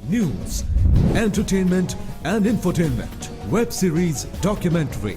news, entertainment and infotainment, web series, documentary.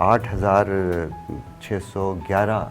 8611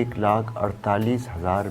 1,48,000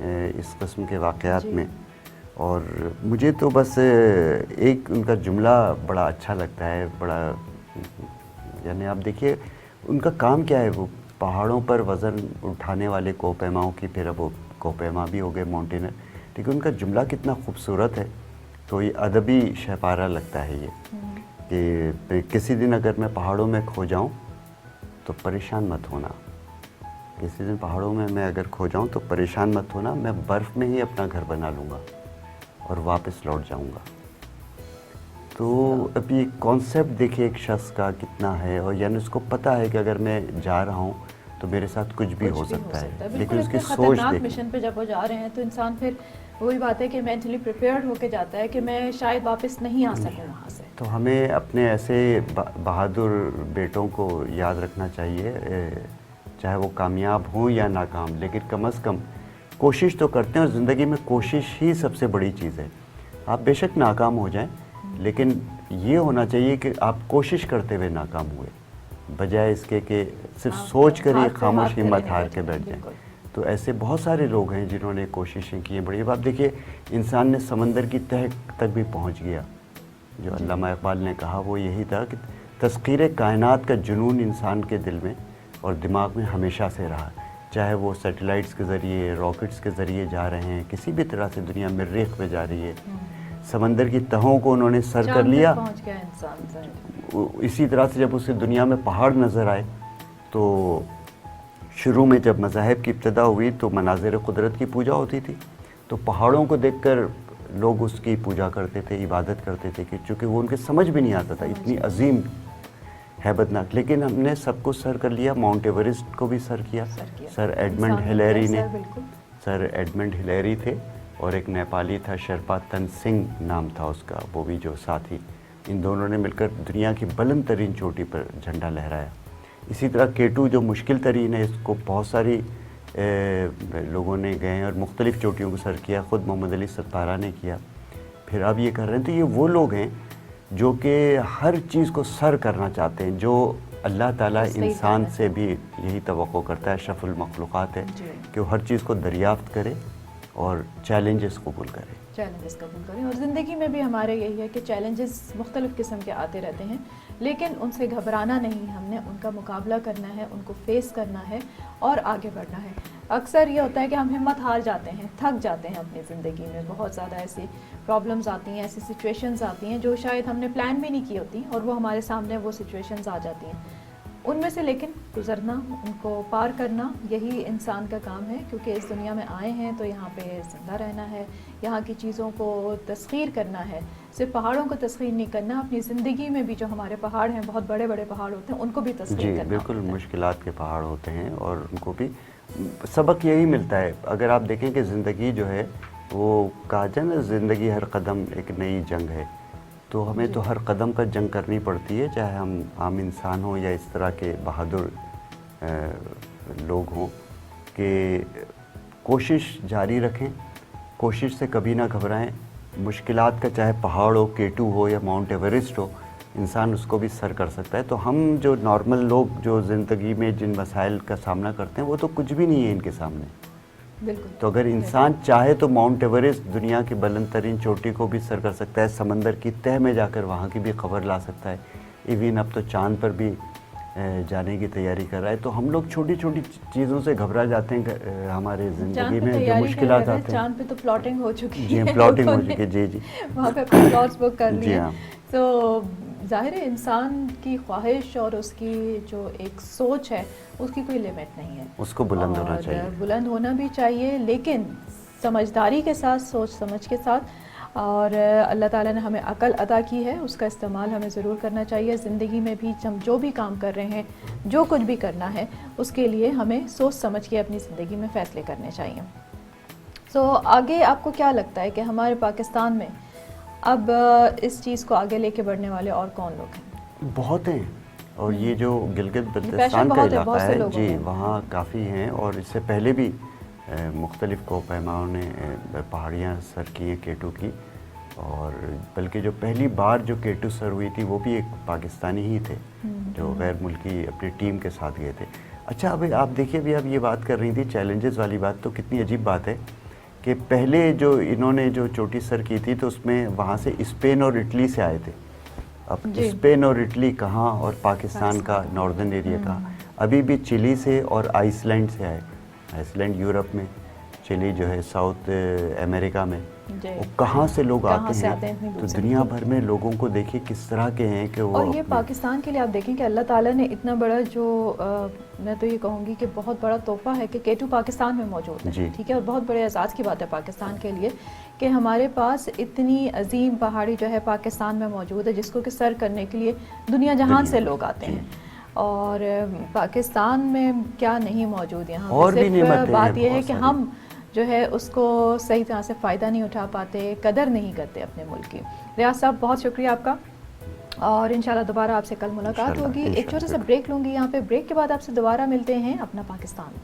اس قسم کے واقعات میں. اور مجھے تو بس ایک ان کا جملہ بڑا اچھا لگتا ہے, بڑا یعنی آپ دیکھیے ان کا کام کیا ہے, وہ پہاڑوں پر وزن اٹھانے والے کوپیماؤں کی, پھر اب وہ کوپیما بھی ہو گئے ماؤنٹینر, لیکن ان کا جملہ کتنا خوبصورت ہے. تو یہ ادبی شہپارہ لگتا ہے یہ کہ کسی دن اگر میں پہاڑوں میں کھو جاؤں تو پریشان مت ہونا, کسی دن پہاڑوں میں اگر کھو جاؤں تو پریشان مت ہونا, میں برف میں ہی اپنا گھر بنا لوں گا اور واپس لوٹ جاؤں گا. تو اب یہ کانسیپٹ دیکھیے ایک شخص کا کتنا ہے, اور یعنی اس کو پتہ ہے کہ اگر میں جا رہا ہوں تو میرے ساتھ کچھ بھی ہو سکتا ہے, لیکن اس کی سوچ دیکھیں. مشن پہ جب وہ جا رہے ہیں تو انسان پھر وہی بات ہے کہ مینٹلی پریپیئرڈ ہو کے جاتا ہے کہ میں شاید واپس نہیں آ سکوں وہاں سے. تو ہمیں اپنے ایسے بہادر بیٹوں کو یاد رکھنا چاہیے, چاہے وہ کامیاب ہوں یا ناکام, لیکن کم از کم کوشش تو کرتے ہیں, اور زندگی میں کوشش ہی سب سے بڑی چیز ہے. آپ بے شک ناکام ہو جائیں, لیکن یہ ہونا چاہیے کہ آپ کوشش کرتے ہوئے ناکام ہوئے, بجائے اس کے کہ صرف سوچ کر ہی خاموش ہمت ہار کے بیٹھ جائیں. تو ایسے بہت سارے لوگ ہیں جنہوں نے کوششیں کی ہیں بڑی. اب آپ دیکھیے انسان نے سمندر کی تہ تک بھی پہنچ گیا. جو علامہ اقبال نے کہا وہ یہی تھا کہ تسخیر کائنات کا جنون انسان کے دل میں اور دماغ میں ہمیشہ سے رہا, چاہے وہ سیٹلائٹس کے ذریعے, راکٹس کے ذریعے جا رہے ہیں, کسی بھی طرح سے دنیا مریخ پہ جا رہی ہے, سمندر کی تہوں کو انہوں نے سر کر لیا. اسی طرح سے جب اسے دنیا میں پہاڑ نظر آئے تو شروع میں جب مذاہب کی ابتدا ہوئی تو مناظر قدرت کی پوجا ہوتی تھی, تو پہاڑوں کو دیکھ کر لوگ اس کی پوجا کرتے تھے, عبادت کرتے تھے, کہ چونکہ وہ ان کے سمجھ بھی نہیں آتا تھا, اتنی عظیم ہیبت ناک. لیکن ہم نے سب کو سر کر لیا, ماؤنٹ ایورسٹ کو بھی سر کیا. سر ایڈمنڈ ہلیری نے, سر ایڈمنڈ ہلیری تھے, اور ایک نیپالی تھا شرپا تن سنگھ نام تھا اس کا, وہ بھی جو ساتھی, ان دونوں نے مل کر دنیا کی بلند ترین چوٹی پر جھنڈا لہرایا. اسی طرح کیٹو جو مشکل ترین ہے, اس کو بہت ساری لوگوں نے گئے اور مختلف چوٹیوں کو سر کیا, خود محمد علی ستپارہ نے کیا, پھر اب یہ کر رہے ہیں. تو یہ وہ لوگ ہیں جو کہ ہر چیز کو سر کرنا چاہتے ہیں, جو اللہ تعالیٰ انسان سے بھی یہی توقع کرتا ہے, اشرف المخلوقات ہے, کہ وہ ہر چیز کو دریافت کرے اور چیلنجز قبول کرے. چیلنجز قبول کریں, اور زندگی میں بھی ہمارے یہی ہے کہ چیلنجز مختلف قسم کے آتے رہتے ہیں, لیکن ان سے گھبرانا نہیں, ہم نے ان کا مقابلہ کرنا ہے, ان کو فیس کرنا ہے اور آگے بڑھنا ہے. اکثر یہ ہوتا ہے کہ ہم ہمت ہار جاتے ہیں, تھک جاتے ہیں اپنی زندگی میں, بہت زیادہ ایسی پرابلمز آتی ہیں, ایسی سچویشنز آتی ہیں جو شاید ہم نے پلان بھی نہیں کی ہوتی, اور وہ ہمارے سامنے وہ سچویشنز آ جاتی ہیں. ان میں سے لیکن گزرنا, ان کو پار کرنا, یہی انسان کا کام ہے, کیونکہ اس دنیا میں آئے ہیں تو یہاں پہ زندہ رہنا ہے, یہاں کی چیزوں کو تسخیر کرنا ہے. صرف پہاڑوں کو تسخیر نہیں کرنا, اپنی زندگی میں بھی جو ہمارے پہاڑ ہیں, بہت بڑے بڑے پہاڑ ہوتے ہیں, ان کو بھی تسخیر کرنا. جی بالکل, مشکلات کے پہاڑ ہوتے ہیں اور ان کو بھی سبق یہی ملتا ہے. اگر آپ دیکھیں کہ زندگی جو ہے وہ کہا جائے نا, زندگی ہر قدم ایک نئی جنگ ہے, تو ہمیں تو ہر قدم کا جنگ کرنی پڑتی ہے, چاہے ہم عام انسان ہوں یا اس طرح کے بہادر لوگ ہوں, کہ کوشش جاری رکھیں, کوشش سے کبھی نہ گھبرائیں. مشکلات کا چاہے پہاڑ ہو, کیٹو ہو یا ماؤنٹ ایورسٹ ہو, انسان اس کو بھی سر کر سکتا ہے. تو ہم جو نارمل لوگ جو زندگی میں جن مسائل کا سامنا کرتے ہیں وہ تو کچھ بھی نہیں ہے ان کے سامنے. بالکل. تو اگر انسان چاہے تو ماؤنٹ ایورسٹ دنیا کی بلند ترین چوٹی کو بھی سر کر سکتا ہے, سمندر کی تہ میں جا کر وہاں کی بھی خبر لا سکتا ہے, ایون اب تو چاند پر بھی جانے کی تیاری کر رہا ہے. تو ہم لوگ چھوٹی چھوٹی چیزوں سے گھبرا جاتے ہیں ہمارے زندگی میں جو مشکلات آتے ہیں. چاند پہ تو پلاٹنگ ہو چکی ہے. جی پلاٹنگ ہو چکی ہے. جی جی وہاں پہ اپنے پلاٹس بک کر لیے. جی ہاں. تو ظاہر ہے انسان کی خواہش اور اس کی جو ایک سوچ ہے اس کی کوئی لیمٹ نہیں ہے, اس کو بلند ہونا چاہیے, بلند ہونا بھی چاہیے, لیکن سمجھداری کے ساتھ, سوچ سمجھ کے ساتھ. اور اللہ تعالیٰ نے ہمیں عقل عطا کی ہے, اس کا استعمال ہمیں ضرور کرنا چاہیے. زندگی میں بھی ہم جو بھی کام کر رہے ہیں, جو کچھ بھی کرنا ہے, اس کے لیے ہمیں سوچ سمجھ کے اپنی زندگی میں فیصلے کرنے چاہیے. تو آگے آپ کو کیا لگتا ہے کہ ہمارے پاکستان میں اب اس چیز کو آگے لے کے بڑھنے والے اور کون لوگ ہیں؟ بہت ہیں, اور یہ جو گلگت بلتستان کا علاقہ ہے, جی وہاں کافی ہیں, اور اس سے پہلے بھی مختلف کوپیماؤں نے پہاڑیاں سر کی ہیں کیٹو کی, اور بلکہ جو پہلی بار جو کیٹو سر ہوئی تھی وہ بھی ایک پاکستانی ہی تھے جو غیر ملکی اپنی ٹیم کے ساتھ گئے تھے. اچھا اب آپ دیکھیے بھی آپ یہ بات کر رہی تھی چیلنجز والی بات, تو کتنی عجیب بات ہے کہ پہلے جو انہوں نے جو چوٹی سر کی تھی تو اس میں وہاں سے اسپین اور اٹلی سے آئے تھے. اب اسپین اور اٹلی کہاں اور پاکستان کا ناردرن ایریا کہاں. ابھی بھی چلی سے اور آئس لینڈ سے آئے. آئس لینڈ یورپ میں, چلی جو ہے ساؤتھ امریکہ میں. وہ کہاں سے لوگ آتے ہیں, تو دنیا بھر میں لوگوں کو دیکھیں کس طرح کے ہیں کہ وہ. اور یہ پاکستان کے لیے آپ دیکھیں کہ اللہ تعالیٰ نے اتنا بڑا جو میں تو یہ کہوں گی کہ بہت بڑا تحفہ ہے کہ K2 پاکستان میں موجود ہے. ٹھیک ہے, اور بہت بڑے اعزاز کی بات ہے پاکستان کے لیے کہ ہمارے پاس اتنی عظیم پہاڑی جو ہے پاکستان میں موجود ہے جس کو کہ سر کرنے کے لیے دنیا جہان سے لوگ آتے ہیں. اور پاکستان میں کیا نہیں موجود یہاں, اور بھی صرف بات یہ ہے کہ ہم جو ہے اس کو صحیح طرح سے فائدہ نہیں اٹھا پاتے, قدر نہیں کرتے اپنے ملک کی. ریاض صاحب بہت شکریہ آپ کا, اور انشاءاللہ دوبارہ آپ سے کل ملاقات ہوگی. ایک چھوٹا سا بریک لوں گی یہاں پہ, بریک کے بعد آپ سے دوبارہ ملتے ہیں اپنا پاکستان.